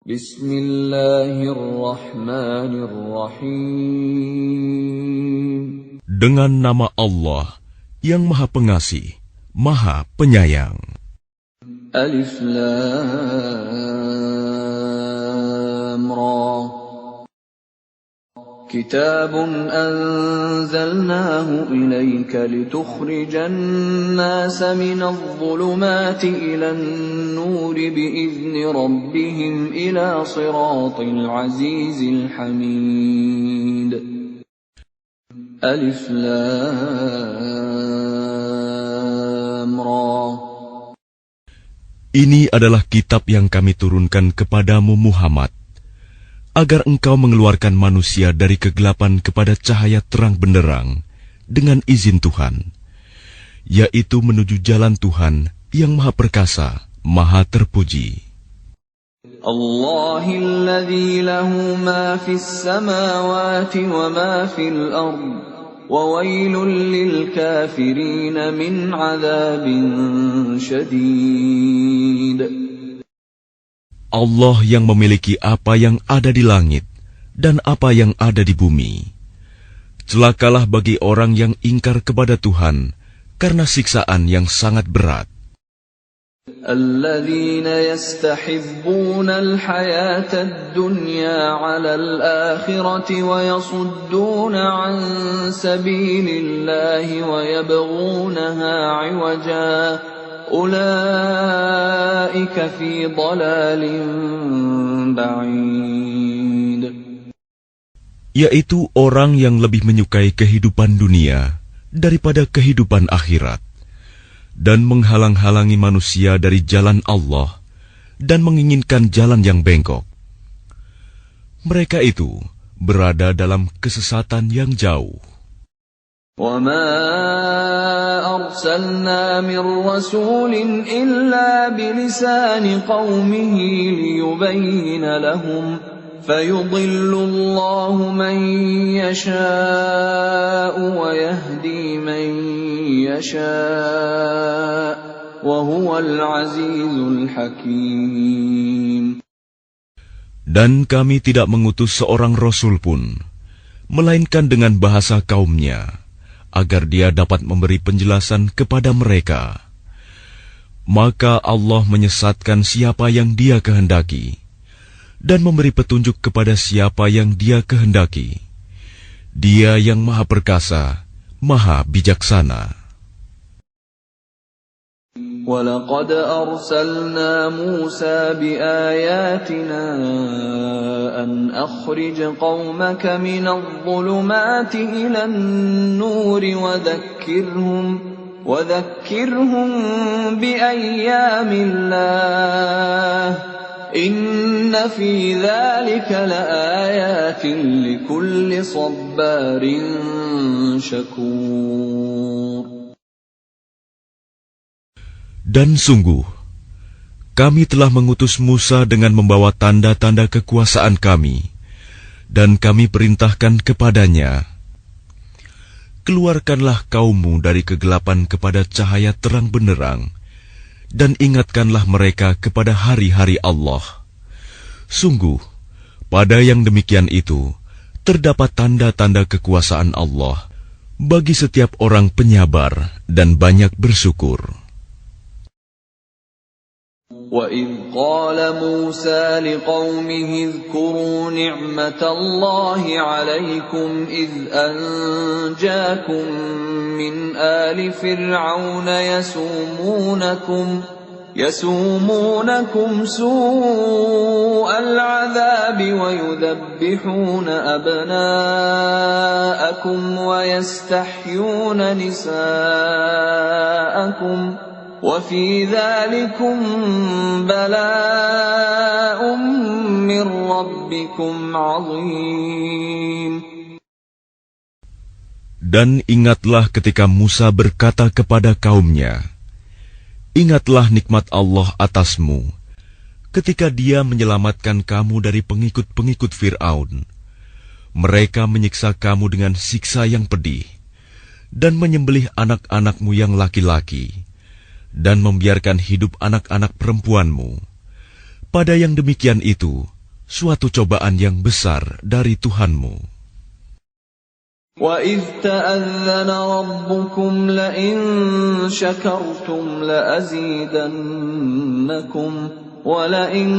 Bismillahirrahmanirrahim. Dengan nama Allah yang Maha Pengasih, Maha Penyayang. Alif Lam Ra. Kitabun anzalnahu ilayka litukhrijan nasa minadh dhulumati ilan nuri bi'izni rabbihim ila siratil azizil hamid. Alif Lam Ra. Ini adalah kitab yang kami turunkan kepadamu Muhammad, agar engkau mengeluarkan manusia dari kegelapan kepada cahaya terang benderang dengan izin Tuhan, yaitu menuju jalan Tuhan yang Maha Perkasa, Maha Terpuji. Allahilladzi lahu ma fis samawati wa ma fil ard, wa wailul lil kafirin min adzabin syadid. Allah yang memiliki apa yang ada di langit dan apa yang ada di bumi. Celakalah bagi orang yang ingkar kepada Tuhan karena siksaan yang sangat berat. Alladzina yastahibbuna al-hayata ad-dunya 'ala al-akhirati wa yasudduna 'an sabilillahi wa yabghunaha 'iwaja. Ulaika fi dhalalin ba'id. Yaitu orang yang lebih menyukai kehidupan dunia daripada kehidupan akhirat, dan menghalang-halangi manusia dari jalan Allah dan menginginkan jalan yang bengkok. Mereka itu berada dalam kesesatan yang jauh. وَمَا أَرْسَلْنَا مِنْ رَسُولٍ إِلَّا بِلِسَانِ قَوْمِهِ لِيُبَيِّنَ لَهُمْ فَيُضِلُّ اللَّهُ مَنْ يَشَاءُ وَيَهْدِي مَنْ يَشَاءُ وَهُوَ الْعَزِيزُ الْحَكِيمُ. Dan kami tidak mengutus seorang rasul pun, melainkan dengan bahasa kaumnya, agar dia dapat memberi penjelasan kepada mereka. Maka Allah menyesatkan siapa yang Dia kehendaki, dan memberi petunjuk kepada siapa yang Dia kehendaki. Dia yang Maha Perkasa, Maha Bijaksana. وَلَقَدْ أَرْسَلْنَا مُوسَى بِآيَاتِنَا أَنْ أَخْرِجْ قَوْمَكَ مِنَ الظُّلُمَاتِ إِلَى النُّورِ وَذَكِّرْهُمْ بِأَيَّامِ اللَّهِ إِنَّ فِي ذَلِكَ لَآيَاتٍ لِكُلِّ صَبَّارٍ شَكُورٍ. Dan sungguh, kami telah mengutus Musa dengan membawa tanda-tanda kekuasaan kami, dan kami perintahkan kepadanya, keluarkanlah kaummu dari kegelapan kepada cahaya terang benderang, dan ingatkanlah mereka kepada hari-hari Allah. Sungguh, pada yang demikian itu, terdapat tanda-tanda kekuasaan Allah bagi setiap orang penyabar dan banyak bersyukur. وَإِذْ قَالَ مُوسَى لِقَوْمِهِ اذْكُرُوا نِعْمَةَ اللَّهِ عَلَيْكُمْ إِذْ أَنْجَاكُمْ مِنْ آلِ فِرْعَوْنَ يَسُومُونَكُمْ سُوءَ الْعَذَابِ وَيُذَبِّحُونَ أَبْنَاءَكُمْ وَيَسْتَحْيُونَ نِسَاءَكُمْ وَفِي ذَلِكُمْ بَلَاءٌ مِّن رَّبِّكُمْ عَظِيمٌ. Dan ingatlah ketika Musa berkata kepada kaumnya, ingatlah nikmat Allah atasmu, ketika Dia menyelamatkan kamu dari pengikut-pengikut Fir'aun. Mereka menyiksa kamu dengan siksa yang pedih, dan menyembelih anak-anakmu yang laki-laki, dan membiarkan hidup anak-anak perempuanmu. Pada yang demikian itu suatu cobaan yang besar dari Tuhanmu. وَإِذْ تَأَذَّنَ رَبُّكُمْ لَئِن شَكَرْتُمْ لَأَزِيدَنَّكُمْ وَلَئِن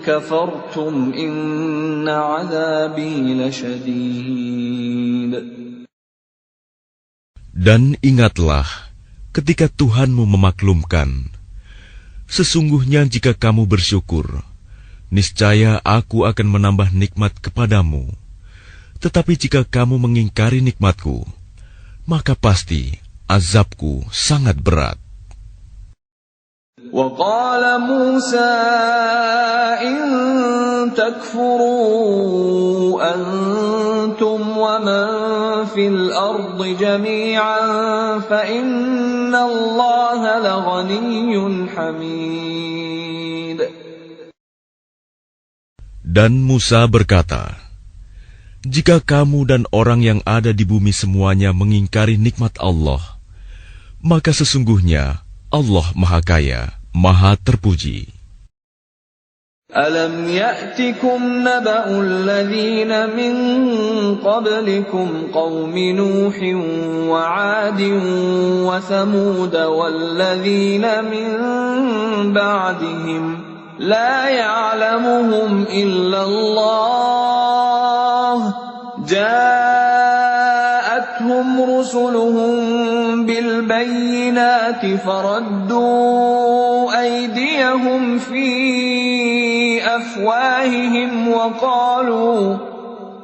كَفَرْتُمْ إِنَّ عَذَابِي لَشَدِيدٌ. Dan ingatlah ketika Tuhanmu memaklumkan, sesungguhnya jika kamu bersyukur, niscaya aku akan menambah nikmat kepadamu. Tetapi jika kamu mengingkari nikmatku, maka pasti azabku sangat berat. وَقَالَ مُوسَى إِن تَكْفُرُوا أَنْتُمْ وَمَنْ فِي الْأَرْضِ جَمِيعًا فَإِنَّ اللَّهَ لَغَنِيٌّ حَمِيدٌ. Dan Musa berkata, jika kamu dan orang yang ada di bumi semuanya mengingkari nikmat Allah, maka sesungguhnya Allah Maha Kaya, Maha Terpuji. أَلَمْ يَأْتِكُمْ نَبَأُ الَّذِينَ مِنْ قَبْلِكُمْ قَوْمِ نُوحٍ وَعَادٍ وَثَمُودَ وَالَّذِينَ مِنْ بَعْدِهِمْ لَا يَعْلَمُهُمْ إِلَّا اللَّهُ جَاءَتْهُمْ رُسُلُهُم بِالْبَيِّنَاتِ فَرَدُّوا أَيْدِيَهُمْ فِي أَفْوَاهِهِمْ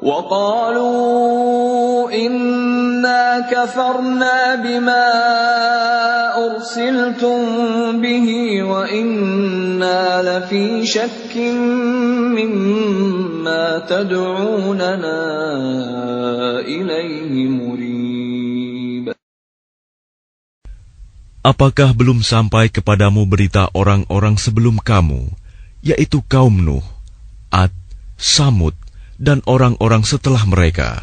وَقَالُوا إِنَّا كَفَرْنَا بِمَا أُرْسِلْتُمْ بِهِ وَإِنَّا لَفِي شَكٍّ مِّمَّا تَدْعُونَنَا إِلَيْهِ مُرِيبٍ. Apakah belum sampai kepadamu berita orang-orang sebelum kamu, yaitu kaum Nuh, Ad, Samud, dan orang-orang setelah mereka?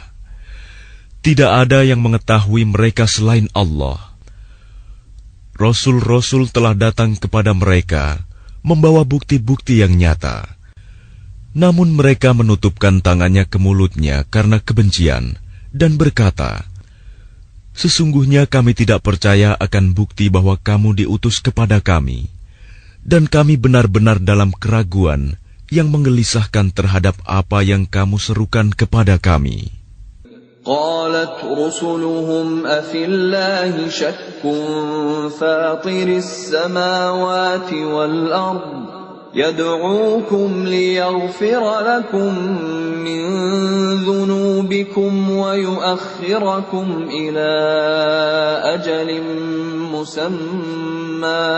Tidak ada yang mengetahui mereka selain Allah. Rasul-rasul telah datang kepada mereka, membawa bukti-bukti yang nyata. Namun mereka menutupkan tangannya ke mulutnya karena kebencian, dan berkata, sesungguhnya kami tidak percaya akan bukti bahwa kamu diutus kepada kami, dan kami benar-benar dalam keraguan yang menggelisahkan terhadap apa yang kamu serukan kepada kami. قالت رسلهم أفي الله شك فاطر السماوات والأرض يدعوكم ليغفر لكم من ذنوبكم ويؤخركم إلى أجل مسمى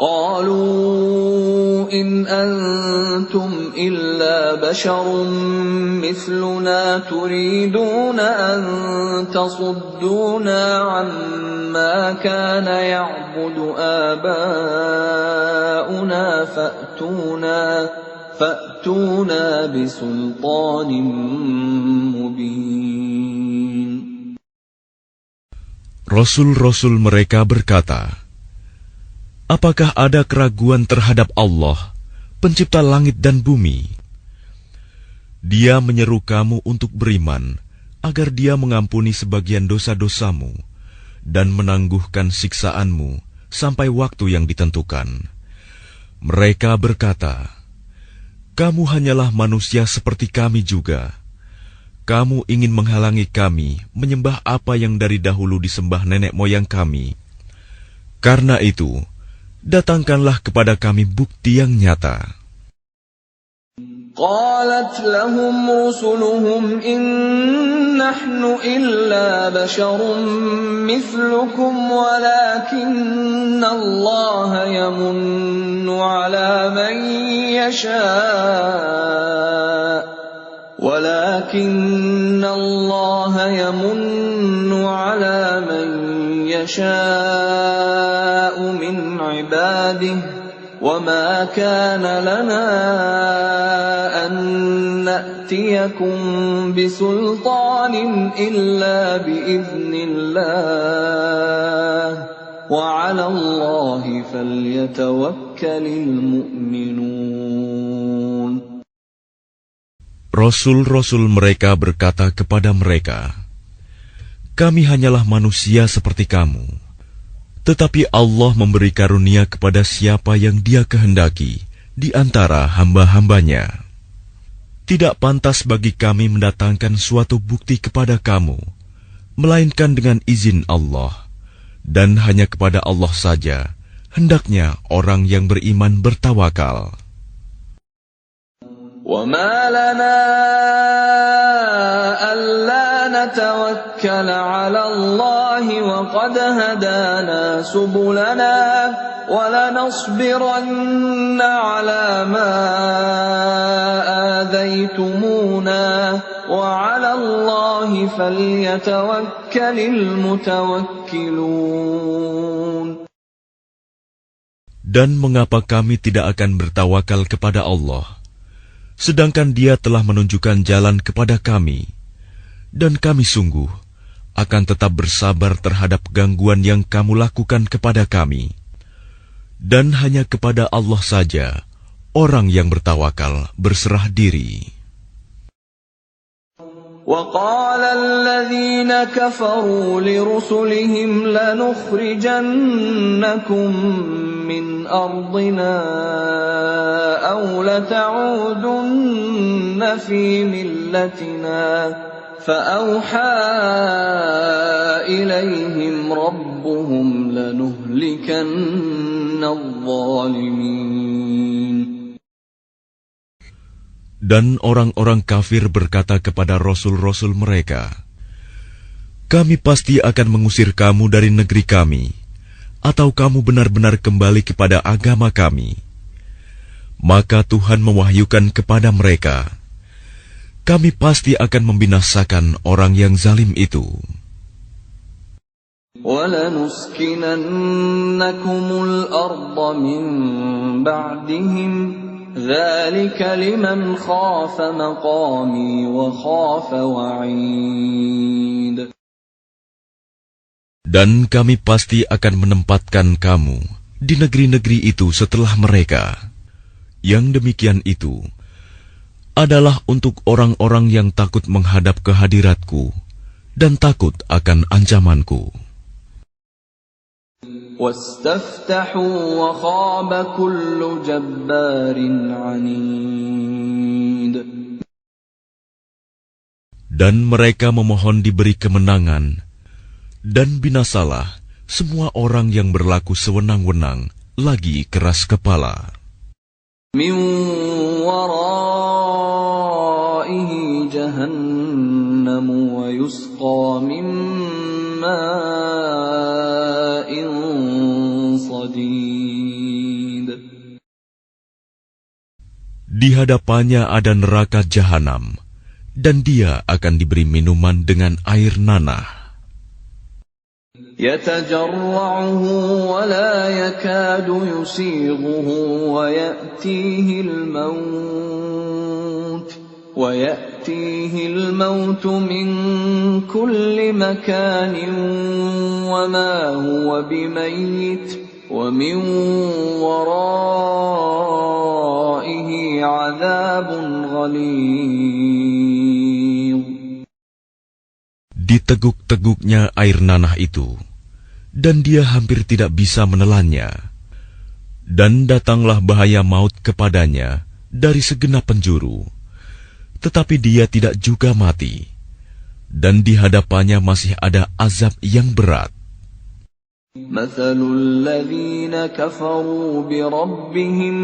قالوا إن أنتم إلا بشر مثلنا تريدون أن تصدونا عما كان يعبد آباؤنا فأتونا بسلطان مبين. Rasul-rasul mereka berkata, apakah ada keraguan terhadap Allah, pencipta langit dan bumi? Dia menyeru kamu untuk beriman, agar Dia mengampuni sebagian dosa-dosamu dan menangguhkan siksaanmu sampai waktu yang ditentukan. Mereka berkata, kamu hanyalah manusia seperti kami juga. Kamu ingin menghalangi kami menyembah apa yang dari dahulu disembah nenek moyang kami. Karena itu, datangkanlah kepada kami bukti yang nyata. قالت لهم رسلهم إن نحن إلا بشر مثلكم ولكن الله يمن على من يشاء من عباده وما كان لنا أن نأتيكم بسلطان إلا بإذن الله وعلى الله فليتوكل المؤمنون. Rasul-rasul mereka berkata kepada mereka, "Kami hanyalah manusia seperti kamu, tetapi Allah memberi karunia kepada siapa yang Dia kehendaki di antara hamba-hambanya. Tidak pantas bagi kami mendatangkan suatu bukti kepada kamu, melainkan dengan izin Allah, dan hanya kepada Allah saja hendaknya orang yang beriman bertawakal." وَمَا لَنَا أَلَّا نَتَوَكَّلَ عَلَى اللَّهِ وَقَدْ هَدَانَا سُبُلَنَا وَلَنَصْبِرَنَّ عَلَى مَا آذَيْتُمُونَا وَعَلَى اللَّهِ فَلْيَتَوَكَّلِ الْمُتَوَكِّلُونَ. Dan mengapa kami tidak akan bertawakal kepada Allah, sedangkan Dia telah menunjukkan jalan kepada kami, dan kami sungguh akan tetap bersabar terhadap gangguan yang kamu lakukan kepada kami. Dan hanya kepada Allah saja orang yang bertawakal berserah diri. وَقَالَ الَّذِينَ كَفَرُوا لِرُسُلِهِمْ لَنُخْرِجَنَّكُمْ مِنْ أَرْضِنَا أَوْ لَتَعُودُنَّ فِي مِلَّتِنَا فَأَوْحَى إِلَيْهِمْ رَبُّهُمْ لَنُهْلِكَنَّ الظَّالِمِينَ. Dan orang-orang kafir berkata kepada rasul-rasul mereka, "Kami pasti akan mengusir kamu dari negeri kami, atau kamu benar-benar kembali kepada agama kami." Maka Tuhan mewahyukan kepada mereka, "Kami pasti akan membinasakan orang yang zalim itu." وَلَنُسْكِنَنَّكُمُ الْأَرْضَ مِنْ بَعْدِهِمْ ذَلِكَ لِمَنْ خَافَ مَقَامِي وَخَافَ وَعِيدِ. Dan kami pasti akan menempatkan kamu di negeri-negeri itu setelah mereka. Yang demikian itu adalah untuk orang-orang yang takut menghadap kehadiratku dan takut akan ancamanku. وَاسْتَفْتَحُوا وَخَابَ كُلُّ جَبَّارٍ عَنِيدٍ. Dan mereka memohon diberi kemenangan, dan binasalah semua orang yang berlaku sewenang-wenang lagi keras kepala. مِنْ وَرَائِهِ جَهَنَّمُ وَيُسْقَى مِنْ مَاءٍ صَدِيدٍ. Di hadapannya ada neraka jahanam, dan dia akan diberi minuman dengan air nanah. يَتَجَرَّعُهُ وَلَا يَكَادُ يُسِيغُهُ وَيَأْتِيهِ الْمَوْتُ مِنْ كُلِّ مَكَانٍ وَمَا هُوَ بِمَيِّتٍ وَمِنْ وَرَائِهِ عَذَابٌ غَلِيظٌ. Diteguk-teguknya air nanah itu, dan dia hampir tidak bisa menelannya. Dan datanglah bahaya maut kepadanya dari segenap penjuru, tetapi dia tidak juga mati, dan di hadapannya masih ada azab yang berat. مَثَلُ الَّذِينَ كَفَرُوا بِرَبِّهِمْ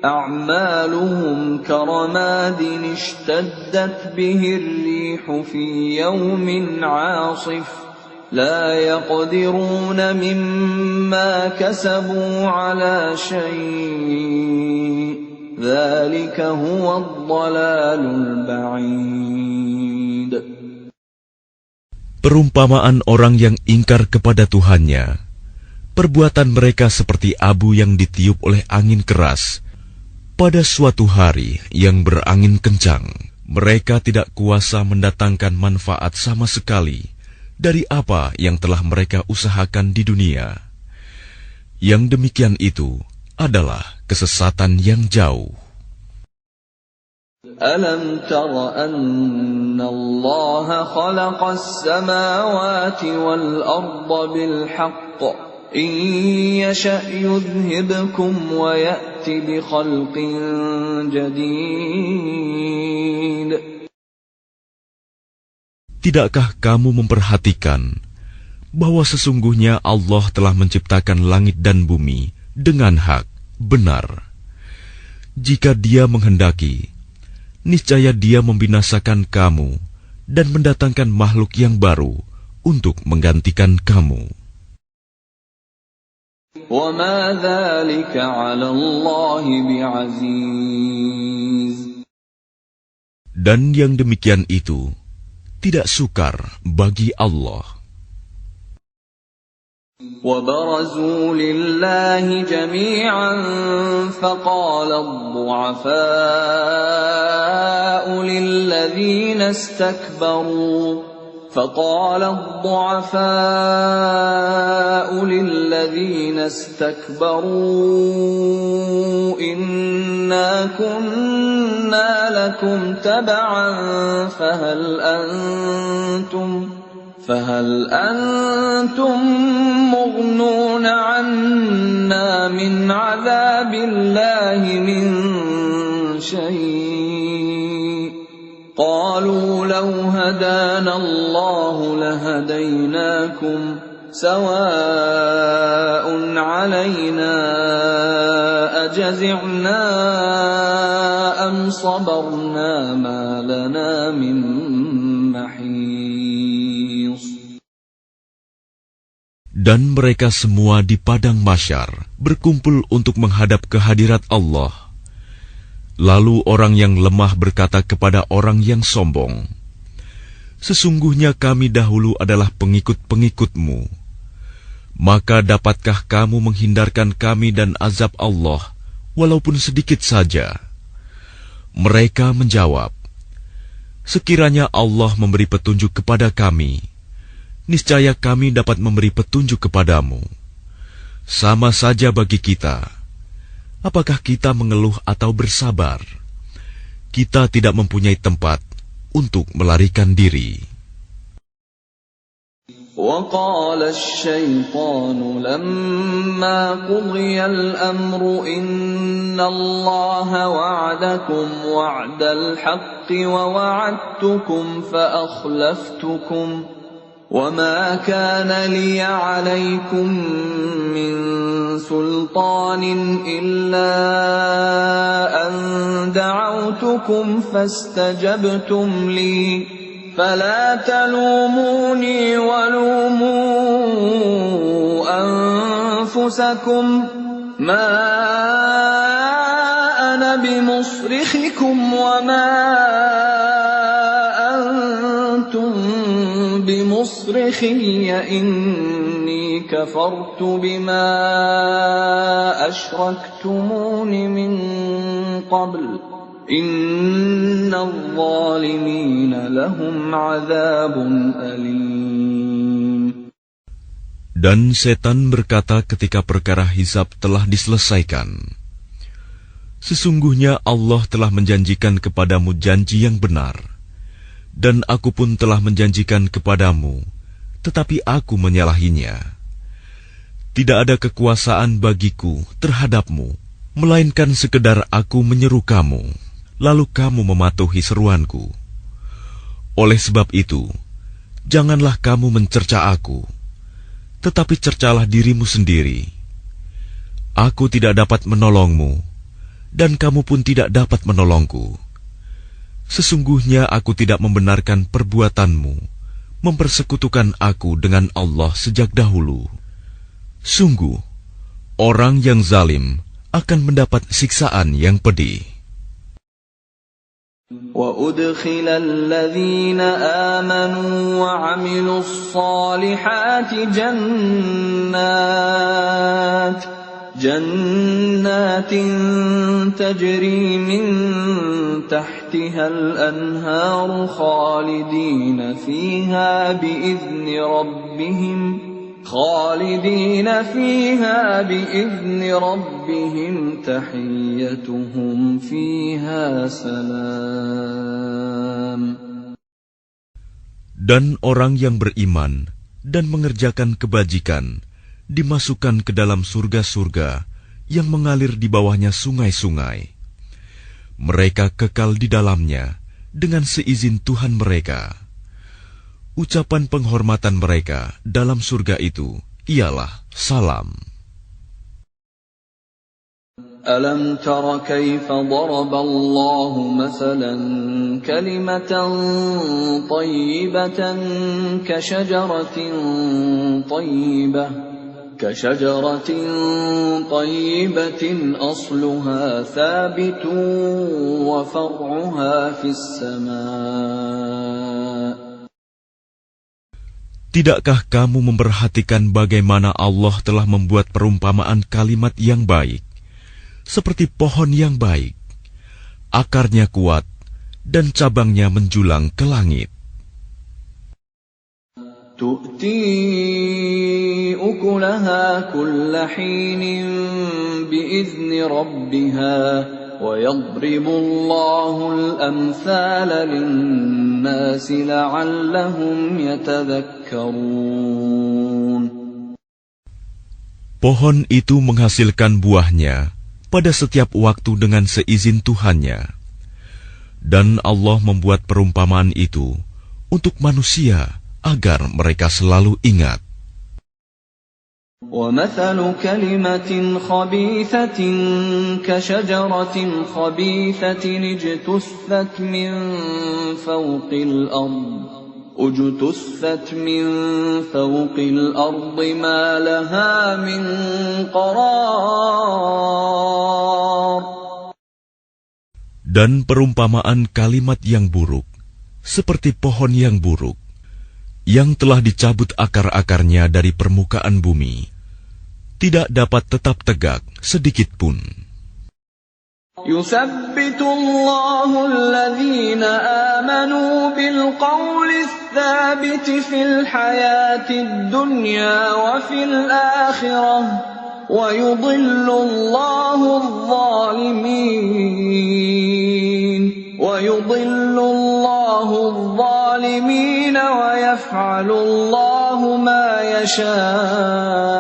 أَعْمَالُهُمْ كَرَمَادٍ اشْتَدَّتْ بِهِ الرِّيحُ فِي يَوْمٍ عَاصِفٍ لَا يَقْدِرُونَ مِمَّا كَسَبُوا عَلَى شَيْءٍ ذَلِكَ هُوَ الضَّلَالُ الْبَعِيدُ. Perumpamaan orang yang ingkar kepada Tuhannya, perbuatan mereka seperti abu yang ditiup oleh angin keras pada suatu hari yang berangin kencang. Mereka tidak kuasa mendatangkan manfaat sama sekali dari apa yang telah mereka usahakan di dunia. Yang demikian itu adalah kesesatan yang jauh. ألم تر أن الله خلق السماوات والأرض بالحق إن يشأ يذهبكم ويأت بخلق جديد. Tidakkah kamu memperhatikan bahwa sesungguhnya Allah telah menciptakan langit dan bumi dengan hak, benar. Jika Dia menghendaki, niscaya Dia membinasakan kamu dan mendatangkan makhluk yang baru untuk menggantikan kamu. وَمَا ذَلِكَ عَلَى اللَّهِ بِعَزِيزٍ. Dan yang demikian itu tidak sukar bagi Allah. وَبَرَزُوا لِلَّهِ جَمِيعًا فَقَالَ الضُّعَفَاءُ لِلَّذِينَ اسْتَكْبَرُوا إِنَّا كُنَّا لَكُمْ تَبَعًا فهل أنتم مغنون عنا من عذاب الله من شيء قالوا لو هدانا الله لهديناكم سواء علينا أجزعنا أم صبرنا ما لنا من محيص. Dan mereka semua di padang mahsyar berkumpul untuk menghadap kehadirat Allah. Lalu orang yang lemah berkata kepada orang yang sombong, "Sesungguhnya kami dahulu adalah pengikut-pengikutmu. Maka dapatkah kamu menghindarkan kami dan azab Allah, walaupun sedikit saja?" Mereka menjawab, "Sekiranya Allah memberi petunjuk kepada kami, niscaya kami dapat memberi petunjuk kepadamu. Sama saja bagi kita. Apakah kita mengeluh atau bersabar? Kita tidak mempunyai tempat untuk melarikan diri." وَقَالَ الشَّيْطَانُ لَمَّا قُضِيَ الْأَمْرُ إِنَّ اللَّهَ وَعَدَكُمْ وَعْدَ الْحَقِّ وَوَعَدتُّكُمْ فَأَخْلَفْتُكُمْ وَمَا كَانَ لِيَ عَلَيْكُمْ مِنْ سُلْطَانٍ إِلَّا أَنْ دَعَوْتُكُمْ فَاسْتَجَبْتُمْ لِي فَلَا تَلُومُونِي وَلُومُوا أَنفُسَكُمْ مَا أَنَا بِمُصْرِخِكُمْ وَمَا أَنْتُمْ بِمُصْرِخِيَّ إِنِّي كَفَرْتُ بِمَا أَشْرَكْتُمُونِ مِنْ قَبْلُ إِنَّ الظَّالِمِينَ لَهُمْ عَذَابٌ أَلِيمٌ. Dan setan berkata ketika perkara hisab telah diselesaikan, "Sesungguhnya Allah telah menjanjikan kepadamu janji yang benar, dan aku pun telah menjanjikan kepadamu, tetapi aku menyalahinya. Tidak ada kekuasaan bagiku terhadapmu, melainkan sekedar aku menyeru kamu, lalu kamu mematuhi seruanku. Oleh sebab itu, janganlah kamu mencerca aku, tetapi cercalah dirimu sendiri. Aku tidak dapat menolongmu, dan kamu pun tidak dapat menolongku. Sesungguhnya aku tidak membenarkan perbuatanmu, mempersekutukan aku dengan Allah sejak dahulu. Sungguh, orang yang zalim akan mendapat siksaan yang pedih." وَأُدْخِلَ الَّذِينَ آمَنُوا وَعَمِلُوا الصَّالِحَاتِ جَنَّاتٍ تَجْرِي مِنْ تَحْتِهَا الْأَنْهَارُ خَالِدِينَ فِيهَا بِإِذْنِ رَبِّهِمْ خالدين فيها بإذن ربهم تحيتهم فيها سلام. Dan orang yang beriman dan mengerjakan kebajikan dimasukkan ke dalam surga-surga yang mengalir di bawahnya sungai-sungai. Mereka kekal di dalamnya dengan seizin Tuhan mereka. Ucapan penghormatan mereka dalam surga itu ialah salam. ألم تر كيف ضرب الله مثلا كلمة طيبة كشجرة طيبة أصلها ثابت وفرعها في السماء. Tidakkah kamu memperhatikan bagaimana Allah telah membuat perumpamaan kalimat yang baik, seperti pohon yang baik, akarnya kuat, dan cabangnya menjulang ke langit. تؤتي أكلها كل حين بإذن ربها ويضرب الله الأمثال للناس لعلهم يتذكرون. Pohon itu menghasilkan buahnya pada setiap waktu dengan seizin Tuhannya. Dan Allah membuat perumpamaan itu untuk manusia agar mereka selalu ingat. وَمَثَلُ كَلِمَةٍ خَبِيثَةٍ كَشَجَرَةٍ خَبِيثَةٍ اجْتُثَّتْ مِنْ فَوْقِ الْأَرْضِ مَا لَهَا مِنْ قَرَارٍ. Dan perumpamaan kalimat yang buruk seperti pohon yang buruk yang telah dicabut akar-akarnya dari permukaan bumi, tidak dapat tetap tegak sedikit pun. يُثَبِّتُ اللَّهُ الَّذِينَ آمَنُوا بِالْقَوْلِ الثَّابِتِ فِي الْحَيَاةِ الدُّنْيَا وَفِي الْآخِرَةِ وَيُضِلُّ اللَّهُ الظَّالِمِينَ وَيَفْعَلُ اللَّهُ مَا يَشَاءُ.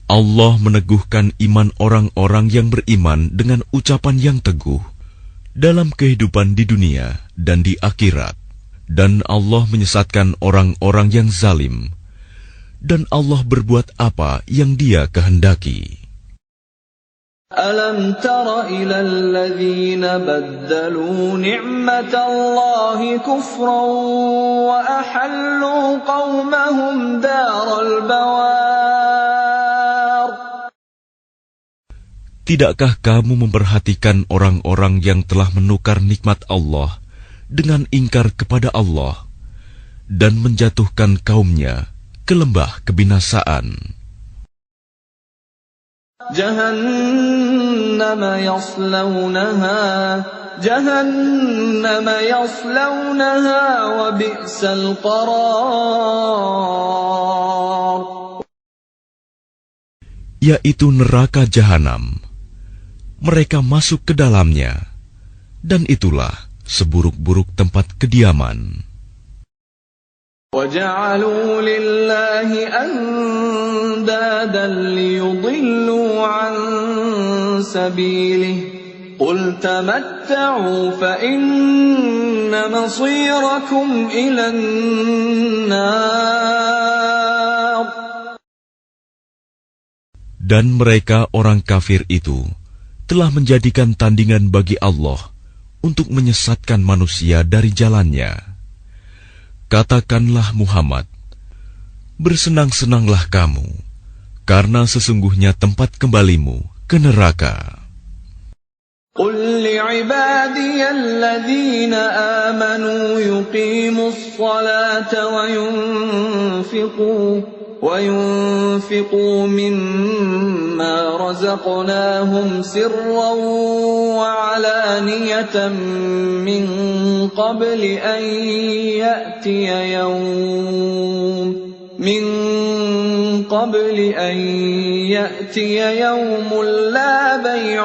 Allah meneguhkan iman orang-orang yang beriman dengan ucapan yang teguh dalam kehidupan di dunia dan di akhirat. Dan Allah menyesatkan orang-orang yang zalim. Dan Allah berbuat apa yang Dia kehendaki. أَلَمْ تَرَ إِلَى الَّذِينَ بَدَّلُوا نِعْمَةَ اللَّهِ كُفْرًا وَأَحَلُّوا قَوْمَهُمْ دَارَ الْبَوَارِ. Tidakkah kamu memperhatikan orang-orang yang telah menukar nikmat Allah dengan ingkar kepada Allah dan menjatuhkan kaumnya ke lembah kebinasaan? جهنم يصلونها وبئس القرار. Yaitu neraka jahanam. Mereka masuk ke dalamnya, dan itulah seburuk-buruk tempat kediaman. وَجَعَلُوا لِلَّهِ أَنْدَادًا لِيُضِلُّوا عَنْ سَبِيلِهِ قُلْ تَمَتَّعُوا فَإِنَّ مَصِيرَكُمْ إِلَى النَّارِ. Dan mereka orang kafir itu telah menjadikan tandingan bagi Allah untuk menyesatkan manusia dari jalannya. Katakanlah Muhammad, bersenang-senanglah kamu, karena sesungguhnya tempat kembalimu ke neraka. قُلْ لِعِبَادِيَ الَّذِينَ آمَنُوا يُقِيمُوا الصَّلَاةَ وَيُنْفِقُوا مِمَّا رَزَقْنَاهُمْ سِرًّا وَعَلَانِيَةً مِّن قَبْلِ أَن يَأْتِيَ يَوْمٌ من قبل أن يأتي يوم لا بيع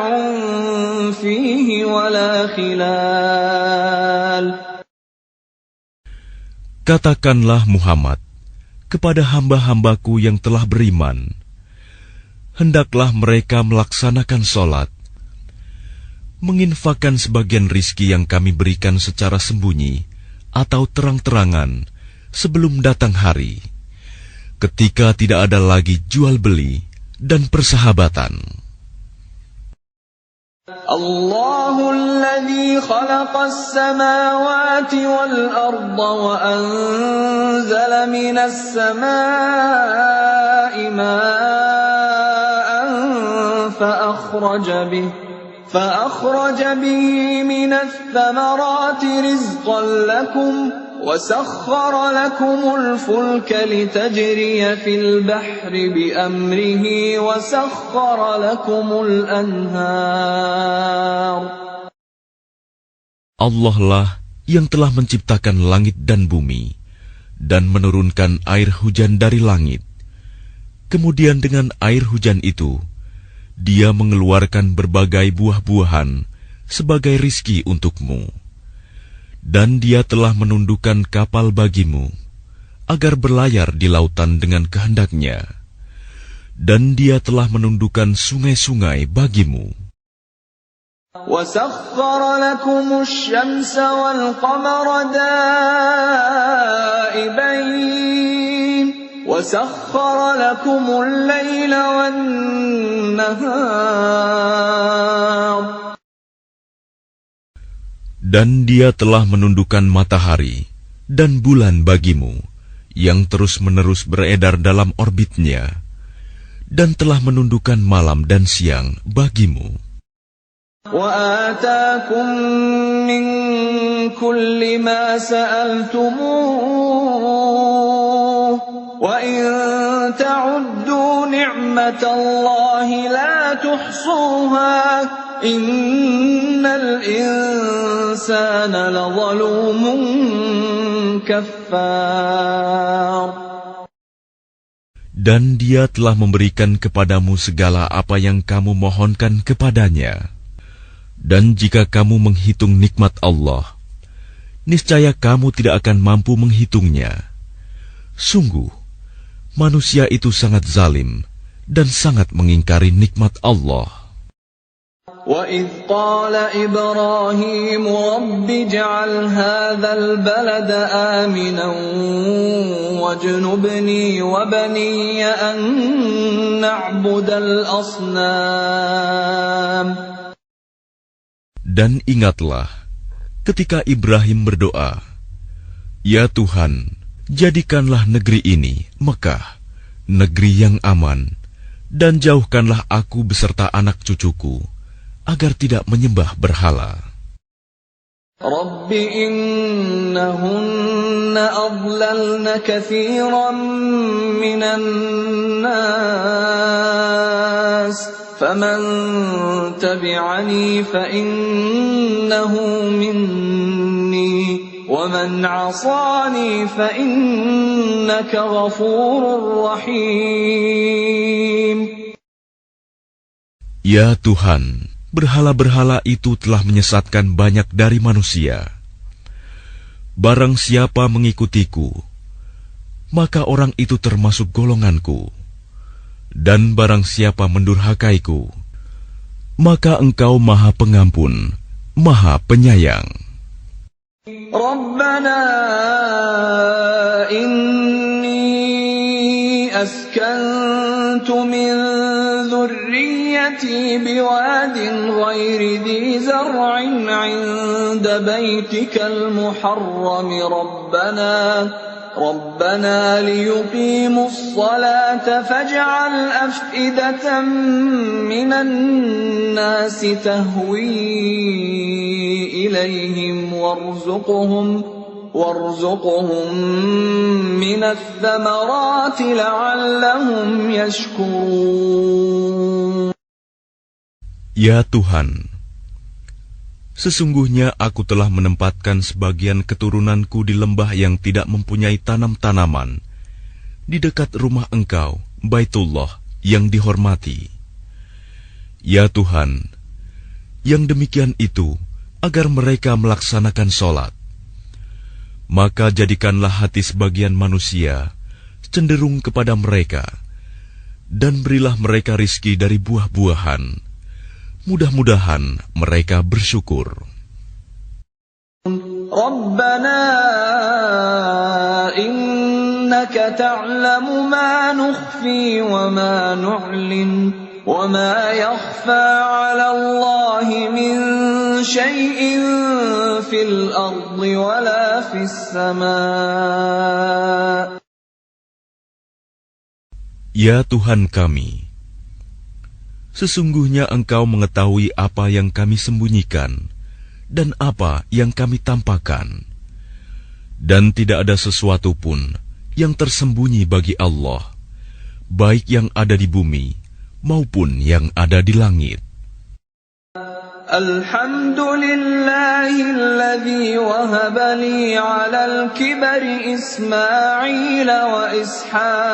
فيه ولا خلال. Katakanlah Muhammad kepada hamba-hambaku yang telah beriman, hendaklah mereka melaksanakan sholat, menginfakkan sebagian rizki yang kami berikan secara sembunyi atau terang-terangan sebelum datang hari, ketika tidak ada lagi jual beli dan persahabatan. الله الذي خلق السماوات والأرض وأنزل من السماء ماء فأخرج به من الثمرات رزقا لكم وسخر لكم الفلك لتجري في البحر بأمره وسخر لكم الأنهار. Allah lah yang telah menciptakan langit dan bumi dan menurunkan air hujan dari langit. Kemudian dengan air hujan itu, Dia mengeluarkan berbagai buah-buahan sebagai rizki untukmu. Dan Dia telah menundukkan kapal bagimu, agar berlayar di lautan dengan kehendaknya. Dan Dia telah menundukkan sungai-sungai bagimu. وَسَخَّرَ لَكُمُ الشَّمْسَ وَالْقَمَرَ دَائِبَيْنِ وَسَخَّرَ لَكُمُ اللَّيْلَ وَالنَّهَارَ. Dan Dia telah menundukkan matahari dan bulan bagimu, yang terus-menerus beredar dalam orbitnya, dan telah menundukkan malam dan siang bagimu. وَآتَاكُم مِّن كُلِّ مَا سَأَلْتُمُوهُ وَإِن تَعُدُّوا نِعْمَةَ اللَّهِ لَا تُحْصُوهَا إِنَّ الْإِنسَانَ لَظَلُومٌ كَفَّارٌ. Dan Dia telah memberikan kepadamu segala apa yang kamu mohonkan kepadanya. Dan jika kamu menghitung nikmat Allah, niscaya kamu tidak akan mampu menghitungnya. Sungguh, manusia itu sangat zalim dan sangat mengingkari nikmat Allah. وَإِذْ قَالَ إِبْرَاهِيمُ رَبِّ اجْعَلْ هَذَا الْبَلَدَ آمِنًا وَاجْنُبْنِي وَبَنِيَّ أَن نَّعْبُدَ الْأَصْنَامَ. Dan ingatlah ketika Ibrahim berdoa, "Ya Tuhan, jadikanlah negeri ini, Mekah, negeri yang aman, dan jauhkanlah aku beserta anak cucuku, agar tidak menyembah berhala." رَبِّ إِنَّهُنَّ أَضْلَلْنَ كَثِيرًا مِّنَ النَّاسِ فَمَن تَبِعَنِي فَإِنَّهُ مِنِّي وَمَنْ عَصَانِي فَإِنَّكَ غَفُورٌ رَّحِيمٌ. Ya Tuhan, berhala-berhala itu telah menyesatkan banyak dari manusia. Barang siapa mengikutiku, maka orang itu termasuk golonganku. Dan barang siapa mendurhakaiku, maka Engkau Maha Pengampun, Maha Penyayang. Rabbana inni askantu min dhurriyyati biwadin ghairi dhi zar'in 'inda baytikal muharram ربنا ليقيموا الصلاة فاجعل أفئدة من الناس تهوي إليهم وارزقهم من الثمرات لعلهم يشكرون. Ya Tuhan, sesungguhnya aku telah menempatkan sebagian keturunanku di lembah yang tidak mempunyai tanam-tanaman, di dekat rumah Engkau, Baitullah yang dihormati. Ya Tuhan, yang demikian itu agar mereka melaksanakan sholat. Maka jadikanlah hati sebagian manusia cenderung kepada mereka, dan berilah mereka rizki dari buah-buahan. Mudah-mudahan mereka bersyukur. Rabbana innaka ta'lamu ma nukhfi wa ma nu'lin wa ma yakhfa 'ala Allahi min syai'in fil ardi wa la fis sama'. Ya Tuhan kami, sesungguhnya Engkau mengetahui apa yang kami sembunyikan dan apa yang kami tampakkan, dan tidak ada sesuatu pun yang tersembunyi bagi Allah, baik yang ada di bumi maupun yang ada di langit. Alhamdulillahilladzi wahaba li 'alal kibari Ismail wa Ishaq.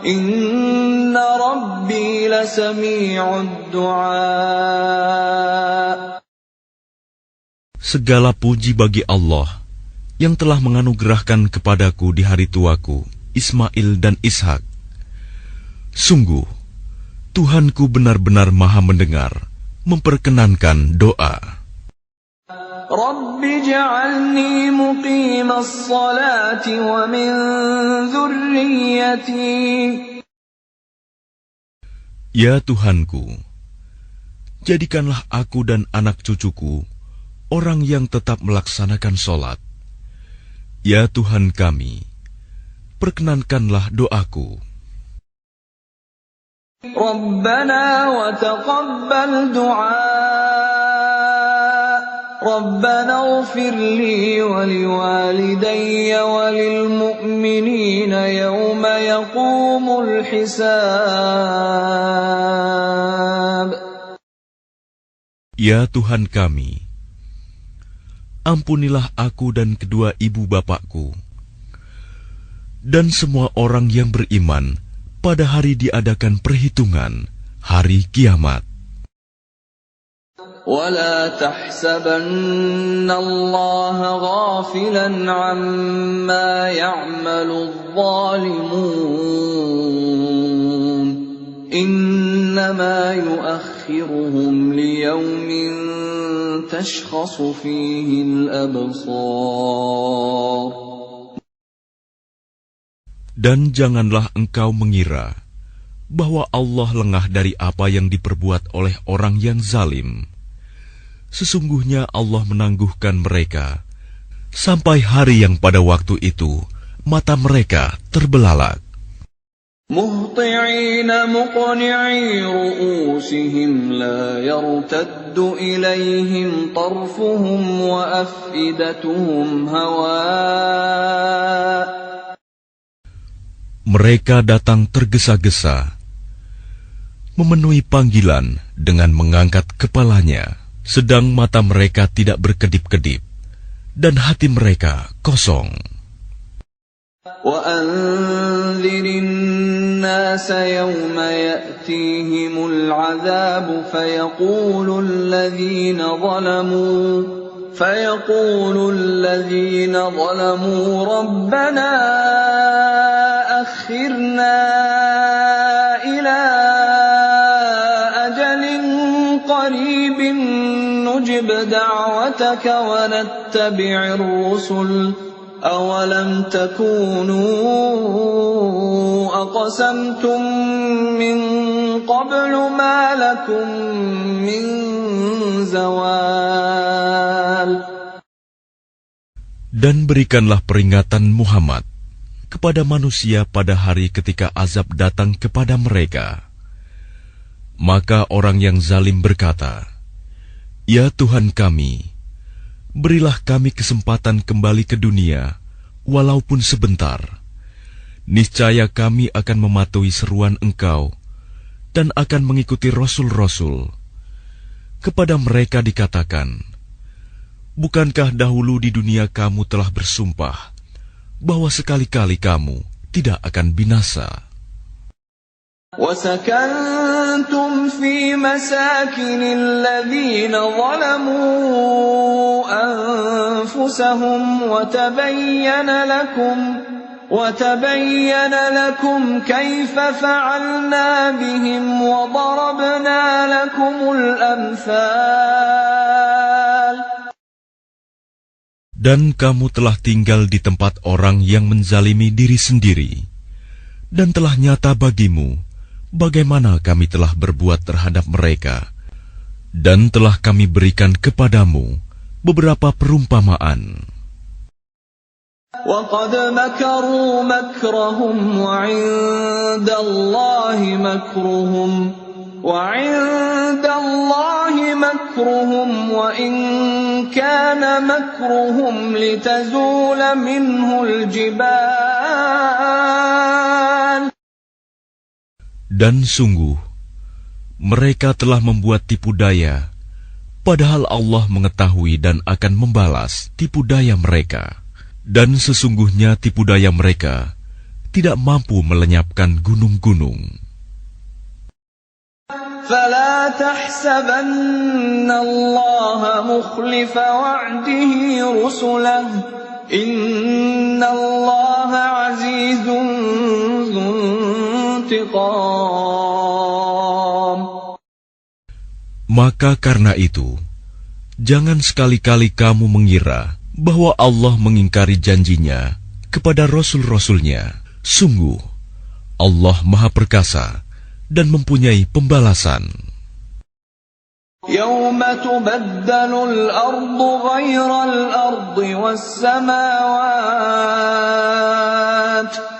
Inna Rabbi lasami'ud du'a. Segala puji bagi Allah yang telah menganugerahkan kepadaku di hari tuaku Ismail dan Ishak. Sungguh, Tuhanku benar-benar maha mendengar, memperkenankan doa. Rabbi ja'alni muqimas salati wa min dhurriyyati. Ya Tuhanku, jadikanlah aku dan anak cucuku orang yang tetap melaksanakan sholat. Ya Tuhan kami, perkenankanlah doaku. Rabbana wa taqabbal du'a. Rabbana ighfir li wa liwalidayya wa lil mu'minina yawma yaqumul hisab. Ya Tuhan kami, ampunilah aku dan kedua ibu bapakku, dan semua orang yang beriman pada hari diadakan perhitungan, hari kiamat. وَلَا تَحْسَبَنَّ اللَّهَ غَافِلًا عَمَّا يَعْمَلُ الظَّالِمُونَ إِنَّمَا يُؤَخِّرُهُمْ لِيَوْمٍ تَشْخَصُ فِيهِ الْأَبْصَارُ. Dan janganlah engkau mengira bahwa Allah lengah dari apa yang diperbuat oleh orang yang zalim. Sesungguhnya Allah menangguhkan mereka sampai hari yang pada waktu itu mata mereka terbelalak. Muhti'ina muqni'i ru'usihim la yartaddu ilaihim tarfuhum wa af'idatuhum hawa'. Mereka datang tergesa-gesa, memenuhi panggilan dengan mengangkat kepalanya, sedang mata mereka tidak berkedip-kedip, dan hati mereka kosong. وَأَنذِرِ النَّاسَ يَوْمَ يَأْتِيهِمُ الْعَذَابُ فَيَقُولُ الَّذِينَ ظَلَمُوا رَبَّنَا أَخِّرْنَا إِلَى أَجَلٍ قَرِيبٍ نُجِبْ دَعْوَتَكَ وَنَتَّبِعِ الرُّسُلَ أَوَلَمْ تَكُونُوا أَقْسَمْتُمْ مِنْ قَبْلُ مَا لَكُمْ مِنْ زَوَالٍ. Dan berikanlah peringatan Muhammad kepada manusia pada hari ketika azab datang kepada mereka. Maka orang yang zalim berkata, Ya Tuhan kami, berilah kami kesempatan kembali ke dunia, walaupun sebentar. Niscaya kami akan mematuhi seruan Engkau dan akan mengikuti Rasul-Rasul. Kepada mereka dikatakan, Bukankah dahulu di dunia kamu telah bersumpah bahwa sekali-kali kamu tidak akan binasa. وَسَكَنْتُمْ فِي مَسَاكِنِ الَّذِينَ ظَلَمُوا أَنفُسَهُمْ وَتَبَيَّنَ لَكُمْ كَيْفَ فَعَلْنَا بِهِمْ وَضَرَبْنَا لَكُمُ الْأَمْثَالَ. Dan kamu telah tinggal di tempat orang yang menzalimi diri sendiri, dan telah nyata bagimu bagaimana kami telah berbuat terhadap mereka, dan telah kami berikan kepadamu beberapa perumpamaan. وَقَدْ مَكَرُوا مَكْرَهُمْ وَعِندَ اللَّهِ مَكْرُهُمْ وَإِنْ كَانَ مَكْرُهُمْ لِتَزُولَ مِنْهُ الْجِبَالُ. Dan sungguh, mereka telah membuat tipu daya, padahal Allah mengetahui dan akan membalas tipu daya mereka. Dan sesungguhnya tipu daya mereka tidak mampu melenyapkan gunung-gunung. فَلَا تَحْسَبَنَّ اللَّهَ مُخْلِفَ وَعْدِهِ رُسُلَهُ إِنَّ اللَّهَ عَزِيزٌ ذُو انتِقَامٍ. Maka karena itu, jangan sekali-kali kamu mengira bahwa Allah mengingkari janjinya kepada Rasul-Rasulnya. Sungguh, Allah Maha Perkasa dan mempunyai pembalasan. يَوْمَ تُبَدَّلُ الْأَرْضُ غَيْرَ الْأَرْضِ وَالسَّمَاوَاتُ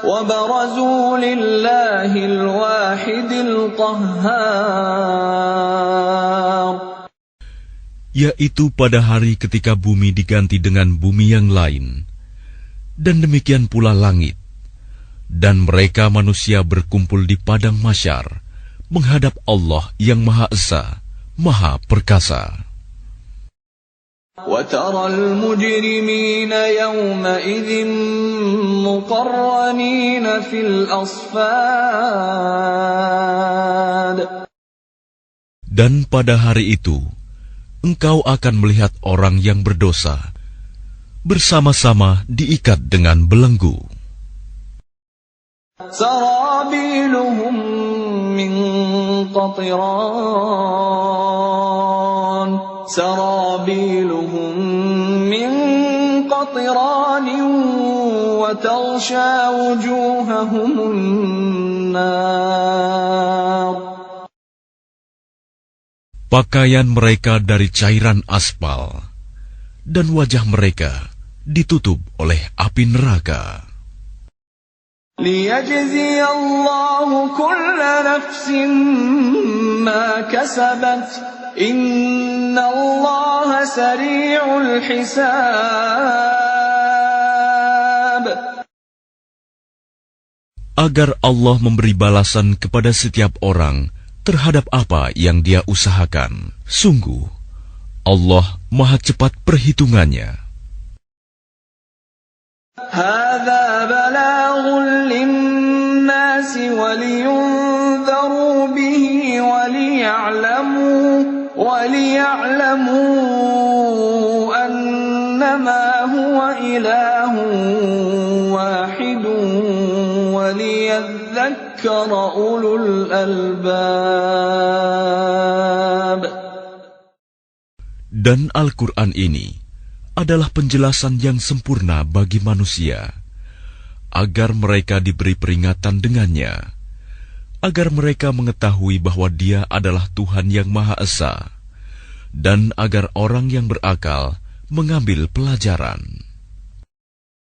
وَبَرَزُوا لِلَّهِ الْوَاحِدِ الْقَهَّارِ. Yaitu pada hari ketika bumi diganti dengan bumi yang lain, dan demikian pula langit, dan mereka manusia berkumpul di padang mahsyar menghadap Allah yang Maha Esa, Maha Perkasa. وَتَرَى الْمُجْرِمِينَ يَوْمَئِذٍ مُقَرَّنِينَ فِي الْأَصْفَادِ. Dan pada hari itu, engkau akan melihat orang yang berdosa bersama-sama diikat dengan belenggu. سَرَابِيلُهُم مِّن قَطِرَانٍ وَتَغْشَىٰ وُجُوهَهُمُ النَّارُ. Pakaian mereka dari cairan aspal, dan wajah mereka ditutup oleh api neraka. لِيَجْزِيَ اللَّهُ كُلَّ نَفْسٍ مَا كَسَبَتْ إِنَّ اللَّهَ سَرِيعُ الْحِسَابِ. Agar Allah memberi balasan kepada setiap orang terhadap apa yang dia usahakan. Sungguh, Allah Maha cepat perhitungannya. هَذَا بَلَاغٌ لِلنَّاسِ وَلِيُنذَرُوا بِهِ وَلِيَعْلَمُوا أَنَّمَا هُوَ إِلَٰهٌ وَاحِدٌ وَلِيَذَّكَّرَ أُولُو الْأَلْبَابِ. Dan Al-Quran ini adalah penjelasan yang sempurna bagi manusia, agar mereka diberi peringatan dengannya, agar mereka mengetahui bahwa Dia adalah Tuhan yang Maha Esa, dan agar orang yang berakal mengambil pelajaran.